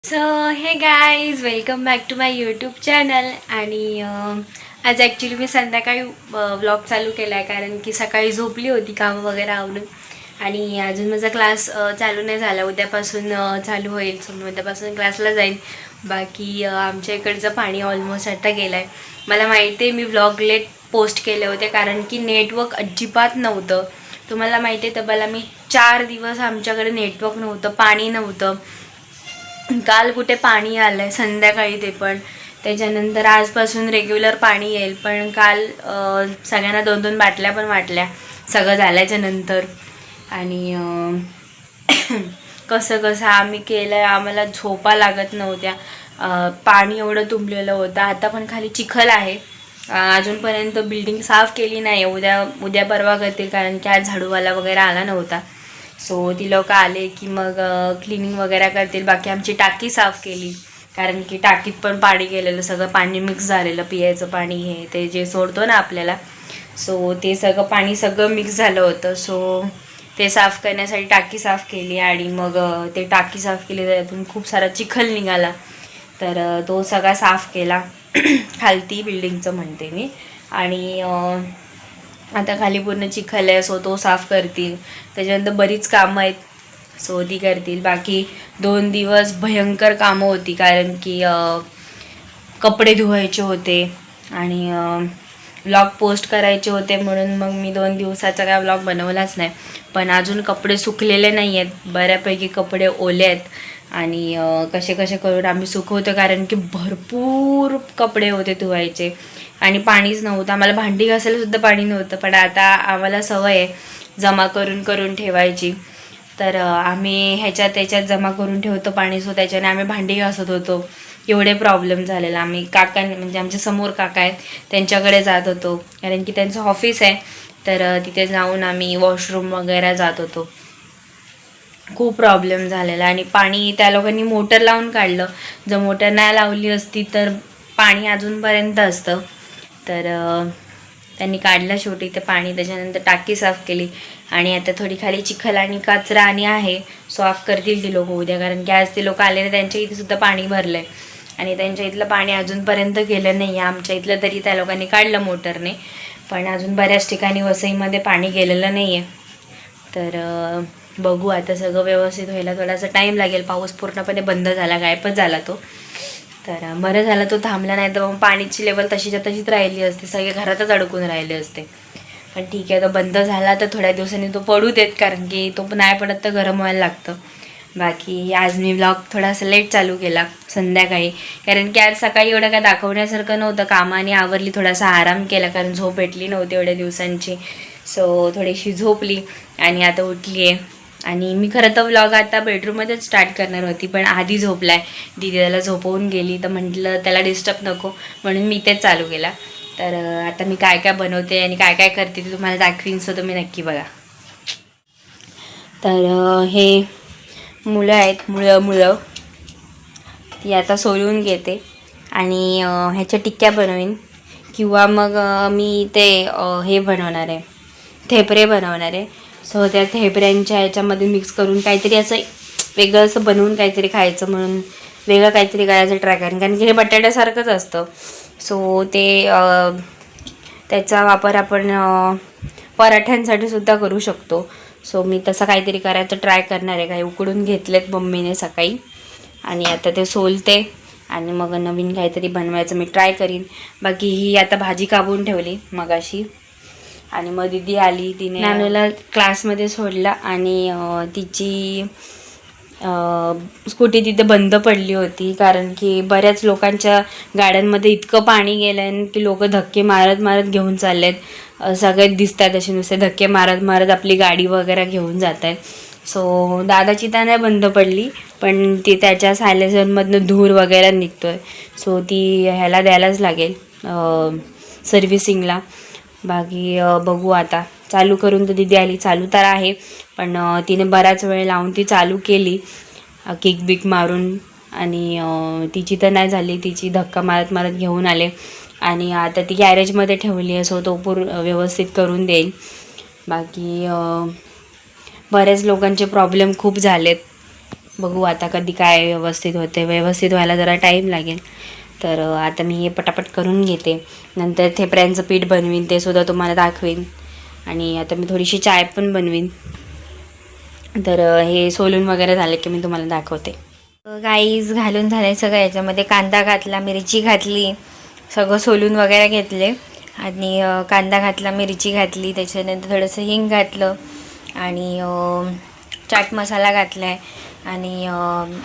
So hey guys welcome back to my YouTube channel. आणि आज actually मी संध्याकाळी vlog चालू केला आहे, कारण की सकाळी झोपली होती कामं वगैरे आवरून. आणि अजून माझा क्लास चालू नाही झाला, उद्यापासून चालू होईल. सो मी उद्यापासून क्लासला जाईन. बाकी आमच्या इकडचं पाणी ऑलमोस्ट आता गेलं आहे. मला माहिती आहे मी व्लॉग लेट पोस्ट केले होते, कारण की नेटवर्क अजिबात नव्हतं. तुम्हाला माहिती आहे तब्बल मी 4 दिवस आमच्याकडे नेटवर्क नव्हतं, पाणी नव्हतं. काल कुठे पाणी आलं आहे संध्याकाळी, ते पण. त्याच्यानंतर आजपासून रेग्युलर पाणी येईल, पण काल सगळ्यांना 2-2 बाटल्या पण वाटल्या सगळं झाल्याच्या नंतर. आणि कसं कसं आम्ही केलं आहे, आम्हाला झोपा लागत नव्हत्या. पाणी एवढं तुंबलेलं होतं. आता पण खाली चिखल आहे. अजूनपर्यंत बिल्डिंग साफ केली नाही. उद्या परवा करतील, कारण की आज झाडूवाला वगैरे आला नव्हता. सो ती लोक आले की मग क्लिनिंग वगैरे करतील. बाकी आमची टाकी साफ केली, कारण की टाकीत पण पाणी गेलेलं, सगळं पाणी मिक्स झालेलं. पियाचं पाणी हे ते जे सोडतो ना आपल्याला, सो ते सगळं पाणी मिक्स झालं होतं. सो ते साफ करण्यासाठी टाकी साफ केली. आणि मग ते टाकी साफ केली, त्यातून खूप सारा चिखल निघाला. तर तो सगळा साफ केला खालती बिल्डिंगचं म्हणते मी. आणि आता खाली पूर्ण चिखल आहे, सो तो साफ करतील. त्याच्यानंतर बरीच कामं आहेत, सो ती करतील. बाकी 2 दिवस भयंकर कामं होती, कारण की कपडे धुवायचे होते आणि व्लॉग पोस्ट करायचे होते. म्हणून मग मी 2 दिवसाचा काय व्लॉग बनवलाच नाही. पण अजून कपडे सुकलेले नाही आहेत, बऱ्यापैकी कपडे ओले आहेत. आणि कसे कसे करून आम्ही सुकवतो, कारण की भरपूर कपडे होते धुवायचे आणि पाणीच नव्हतं. आम्हाला भांडी घासायला सुद्धा पाणी नव्हतं, पण आता आम्हाला सवय आहे जमा करून करून ठेवायची. तर आम्ही ह्याच्यात त्याच्यात जमा करून ठेवतो पाणी, सो त्याच्याने आम्ही भांडी घासत होतो. एवढे प्रॉब्लेम झालेला. आम्ही म्हणजे आमच्या समोर काका आहेत त्यांच्याकडे जात होतो, कारण की त्यांचं ऑफिस आहे. तर तिथे जाऊन आम्ही वॉशरूम वगैरे जात होतो. खूप प्रॉब्लेम झालेला. आणि पाणी त्या लोकांनी मोटर लावून काढलं. जर मोटर नाही लावली असती तर पाणी अजूनपर्यंत असतं. तर त्यांनी काढलं शेवटी ते पाणी. त्याच्यानंतर टाकी साफ केली. आणि आता थोडी खाली चिखल आणि कचरा आणि आहे, साफ करतील ती लोक उद्या, कारण की आज ते लोक आले, त्यांच्या इथे सुद्धा पाणी भरलं आहे. आणि त्यांच्या इथलं पाणी अजूनपर्यंत गेलं नाही आहे. आमच्या इथलं तरी त्या लोकांनी काढलं मोटरने, पण अजून बऱ्याच ठिकाणी वसईमध्ये पाणी गेलेलं नाही आहे. तर बघू, आता सगळं व्यवस्थित व्हायला थोडासा टाईम लागेल. पाऊस पूर्णपणे बंद झाला, गायबच झाला तो. तर बरं झालं तो थांबला, नाही तर मग पाणीची लेवल तशीच्या तशीच राहिली असते, सगळे घरातच अडकून राहिले असते. पण ठीक आहे, तो बंद झाला तर थोड्या दिवसांनी तो पडू देत, कारण की तो नाही पडत तर गरम व्हायला लागतं. बाकी आज मी व्लॉग थोडासा लेट चालू केला संध्याकाळी, कारण की आज सकाळी एवढं काय दाखवण्यासारखं नव्हतं. कामाने आवरली, थोडासा आराम केला, कारण झोप भेटली नव्हती एवढ्या दिवसांची. सो थोडीशी झोपली आणि आता उठली आहे. आणि मी खरं तर व्लॉग आता बेडरूममध्येच स्टार्ट करणार होती, पण आधी झोपला आहे. दीदी त्याला झोपवून गेली, तर म्हटलं त्याला डिस्टर्ब नको, म्हणून मी तेच चालू केला. तर आता मी काय काय बनवते आणि काय काय करते ते तुम्हाला दाखवीन, सो तुम्ही नक्की बघा. तर हे मुलं आहेत, मुळं ती आता सोलून घेते आणि ह्याच्या टिक्क्या बनवीन, किंवा मग मी ते हे बनवणार आहे, थेपरे बनवणार आहे. सो त्या थेपऱ्यांच्या ह्याच्यामध्ये मिक्स करून काहीतरी असं वेगळं असं बनवून काहीतरी खायचं, म्हणून वेगळं काहीतरी करायचं ट्राय करेन, कारण की हे बटाट्यासारखंच असतं. सो ते त्याचा वापर आपण पराठ्यांसाठी सुद्धा करू शकतो. सो मी तसं काहीतरी करायचं ट्राय करणार आहे. काही उकडून घेतलेत मम्मीने सकाळी, आणि आता ते सोलते आणि मग नवीन काहीतरी बनवायचं मी ट्राय करीन. बाकी ही आता भाजी कापून ठेवली मगाशी. आणि मग दीदी आली, तिने नानूला क्लासमध्ये सोडला आणि तिची स्कूटी तिथे बंद पडली होती, कारण की बऱ्याच लोकांच्या गाड्यांमध्ये इतकं पाणी गेलं आहे की लोक धक्के मारत मारत घेऊन चालले आहेत. सगळेच दिसतात असे नुसते धक्के मारत मारत आपली गाडी वगैरे घेऊन जात आहेत. सो दादाची तर नाही बंद पडली, पण ती त्याच्या सायलेन्सरमधनं धूर वगैरे निघतो आहे. सो ती ह्याला द्यायलाच लागेल सर्व्हिसिंगला. बाकी बघू आता चालू करून. तर दीदी आली, चालू तर आहे, पण तिने बराच वेळ लावून ती चालू केली किक बिक मारून, आणि तिची तर नाही झाली. तिची धक्का मारत मारत घेऊन आले आणि आता ती गॅरेजमध्ये ठेवली आहे, सो तो व्यवस्थित करून देईल. बाकी बऱ्याच लोकांचे प्रॉब्लेम खूप झालेत. बघू आता कधी काय व्यवस्थित होते. व्यवस्थित व्हायला जरा टाईम लागेल. तर आता मी हे पटापट करून घेते. नंतर थेपऱ्यांचं पीठ बनवीन, ते सुद्धा तुम्हाला दाखवीन. आणि आता मी थोडीशी चाय पण बनवीन. तर हे सोलून वगैरे झाले की मी तुम्हाला दाखवते. गाईज घालून झाले सगळं. याच्यामध्ये कांदा घातला, मिरची घातली, सगळं सोलून वगैरे घेतले. आणि कांदा घातला, मिरची घातली, त्याच्यानंतर थोडंसं हिंग घातलं आणि चाट मसाला घातला आहे आणि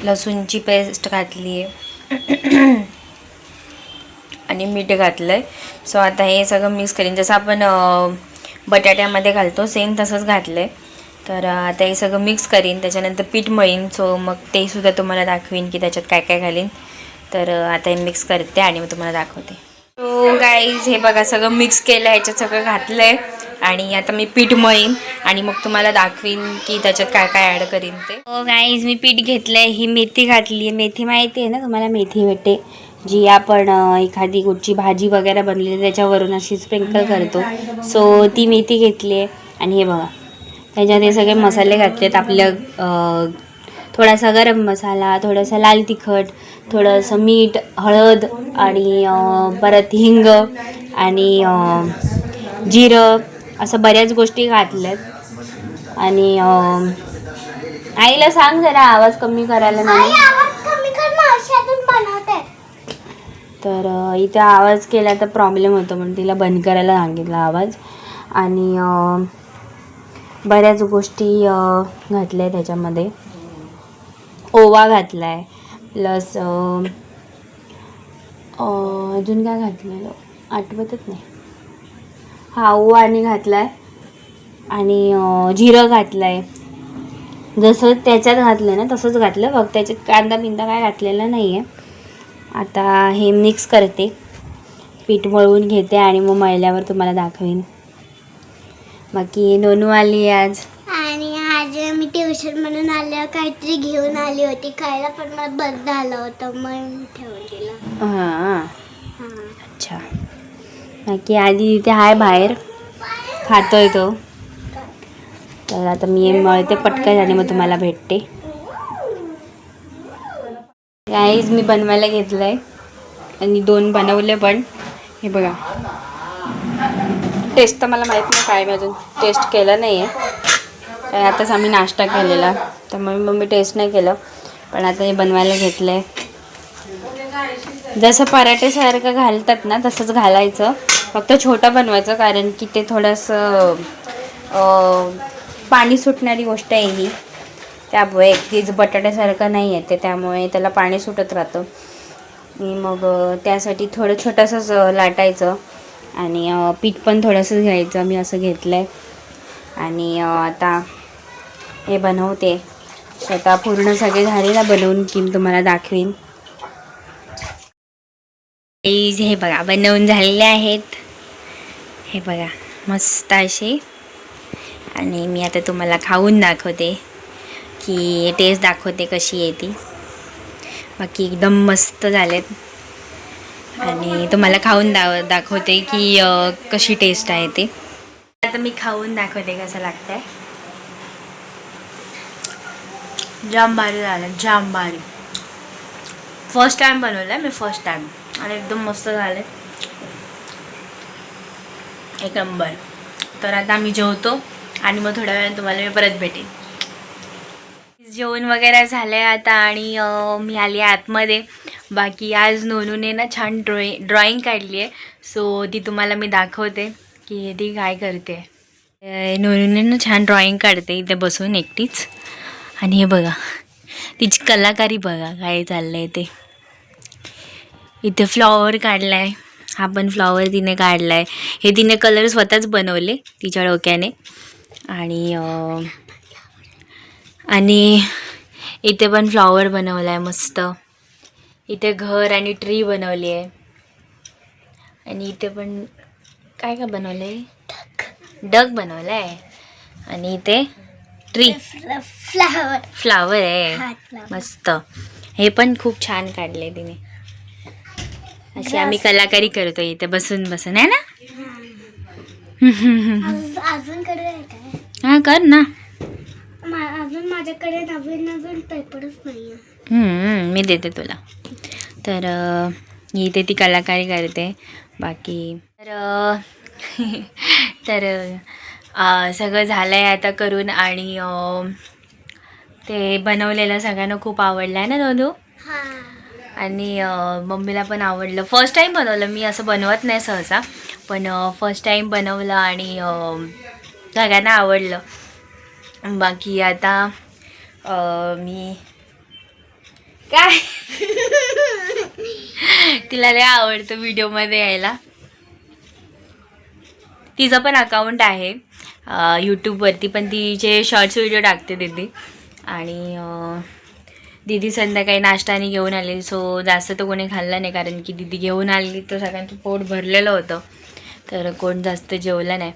लसूणची पेस्ट घातली आहे आणि मीठ घातलं आहे. सो आता हे सगळं मिक्स करीन, जसं आपण बटाट्यामध्ये घालतो सेम तसंच घातलं आहे. तर आता हे सगळं मिक्स करीन, त्याच्यानंतर पीठ मळीन. सो मग ते सुद्धा तुम्हाला दाखवीन की त्याच्यात काय काय घालीन. तर आता हे मिक्स करते आणि मग तुम्हाला दाखवते. सो गाईज हे बघा सगळं मिक्स केलं, ह्याच्यात सगळं घातलं आहे आणि आता मी पीठ मळीन आणि मग तुम्हाला दाखवीन की त्याच्यात काय काय ॲड करीन ते. हो गाईज मी पीठ घेतलं आहे. ही मेथी घातली आहे. मेथी माहिती आहे ना तुम्हाला, मेथी भेटते जी आपण एखादी कुठची भाजी वगैरे बनलेली त्याच्यावरून अशी स्प्रिंकल करतो. सो ती मेथी घेतली आहे आणि हे बघा त्याच्यात हे सगळे मसाले घातलेत. आपलं थोडासा गरम मसाला, थोडासा लाल तिखट, थोडंसं मीठ, हळद आणि परत हिंग आणि जिरं, असं बऱ्याच गोष्टी घातल्यात. आणि आईला सांग जरा आवाज कमी करायला. नाही तर इथे आवाज केला तर प्रॉब्लेम होतो म्हणून तिला बंद करायला सांगितला आवाज. आणि बऱ्याच गोष्टी घातल्या त्याच्यामध्ये. ओवा घातला आहे, प्लस अजून काय घातलेलं आठवतच नाही. हा ओवा आणि घातला आहे आणि जिरं घातलं आहे. जसं त्याच्यात घातलं ना तसंच घातलं, फक्त त्याच्यात कांदा बिंदा काय घातलेला नाही आहे. आता हे मिक्स करते, पीठ मळून घेते आणि मग मळल्यावर तुम्हाला दाखवेन. बाकी नोनू आली आज. आणि आज मी ट्युशन म्हणून आल्यावर काहीतरी घेऊन आली होती खायला, पण मला बंद झालं होतं मग ठेवून दिलं. हां अच्छा. बाकी आधी तिथे आहे बाहेर खातोय तो. तर आता मी मळते पटकन आणि मग तुम्हाला भेटते. गाईज मी बनवायला घेतलं आहे आणि 2 बनवले पण. हे बघा टेस्ट तर मला माहीत नाही काय, मी अजून टेस्ट केलं नाही आहे. आताच आम्ही नाश्ता केलेला त्यामुळे मग मी टेस्ट नाही केलं. पण आता हे बनवायला घेतलं आहे. जसं पराठेसारखं घालतात ना तसंच घालायचं, फक्त छोटं बनवायचं कारण की ते थोडंसं पाणी सुटणारी गोष्ट आहे ही. त्यामुळे हेच बटाट्यासारखं नाही आहे ते, त्यामुळे त्याला पाणी सुटत राहतं. मग त्यासाठी थोडं छोटंसंच लाटायचं आणि पीठ पण थोडंसं घ्यायचं. मी असं घेतलं आहे आणि आता हे बनवते. स्वतः पूर्ण सगळे झाले ना बनवून की मी तुम्हाला दाखवीन. हे बघा बनवून झालेले आहेत. हे बघा मस्त असे. आणि मी आता तुम्हाला खाऊन दाखवते की टेस्ट दाखवते कशी आहे ती. बाकी एकदम मस्त झालेत आणि तुम्हाला खाऊन दाखवते की कशी टेस्ट आहे ते. आता मी खाऊन दाखवते कसं लागतंय. जाम भारी झालं, जाम भारी. फर्स्ट टाइम बनवलं आहे मी, फर्स्ट टाइम, आणि एकदम मस्त झाले, एक नंबर. तर आता आम्ही जेवतो आणि मग थोड्या वेळाने तुम्हाला मी परत भेटेन. जेवण वगैरे झालं आहे आता आणि मी आली आहे आतमध्ये. बाकी आज नोनूने ना छान ड्रॉइंग काढली आहे. सो ती तुम्हाला मी दाखवते की ती काय करते. नोनूने ना छान ड्रॉइंग काढते इथे बसून एकटीच. आणि हे बघा तिची कलाकारी बघा काय चाललं आहे ते. इथे फ्लॉवर काढला आहे, हा पण फ्लॉवर तिने काढला आहे. हे तिने कलर स्वतःच बनवले तिच्या डोक्याने. आणि इथे पण फ्लॉवर बनवला आहे मस्त. इथे घर आणि ट्री बनवली आहे. आणि इथे पण काय काय बनवलं आहे, डक बनवलं आहे. आणि इथे ट्री फ्लावर आहे मस्त. हे पण खूप छान काढले तिने. अशी आम्ही कलाकारी करतो इथे बसून बसून, आहे ना. अजून करूया काय? हा कर ना. अजून माझ्याकडे नवीन नवीन पेपरच नाही आहे. मी देते तुला. तर मी इथे ती कलाकारी करते. बाकी तर सगळं झालं आहे आता करून. आणि ते बनवलेलं सगळ्यांना खूप आवडलं आहे ना दोनू. हां. आणि मम्मीला पण आवडलं. फर्स्ट टाईम बनवलं मी, असं बनवत नाही सहसा, पण फर्स्ट टाईम बनवलं आणि सगळ्यांना आवडलं. बाकी आता मी काय तिला लय आवडतं व्हिडिओमध्ये यायला. तिचं पण अकाउंट आहे यूट्यूबवरती, पण तिचे शॉर्ट्स व्हिडिओ टाकते दीदी. आणि दीदी संध्याकाळी नाश्ताने घेऊन आली, सो जास्त तर कोणी खाल्लं नाही, कारण की दीदी घेऊन आली तर सगळ्यांचं पोट भरलेलं होतं, तर कोण जास्त जेवलं नाही.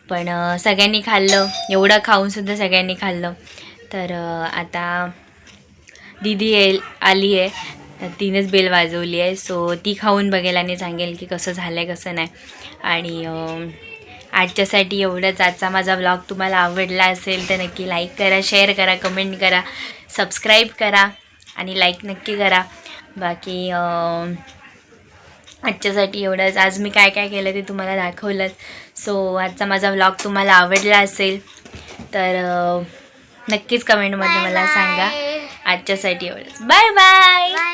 पण सगळ्यांनी खाल्लं, एवढं खाऊनसुद्धा सगळ्यांनी खाल्लं. तर आता दीदी आली आहे, तर तिनेच बेल वाजवली आहे, सो ती खाऊन बघेल आणि सांगेल की कसं झालं आहे कसं नाही. आणि आजच्यासाठी एवढंच. आजचा माझा व्लॉग तुम्हाला आवडला असेल तर नक्की लाईक करा, शेअर करा, कमेंट करा, सबस्क्राईब करा आणि लाईक नक्की करा. बाकी आजच्यासाठी एवढंच. आज मी काय काय केलं ते तुम्हाला दाखवलंच. सो आजचा माझा व्लॉग तुम्हाला आवडला असेल तर नक्कीच कमेंटमध्ये मला सांगा. आजच्यासाठी एवढंच. Bye bye.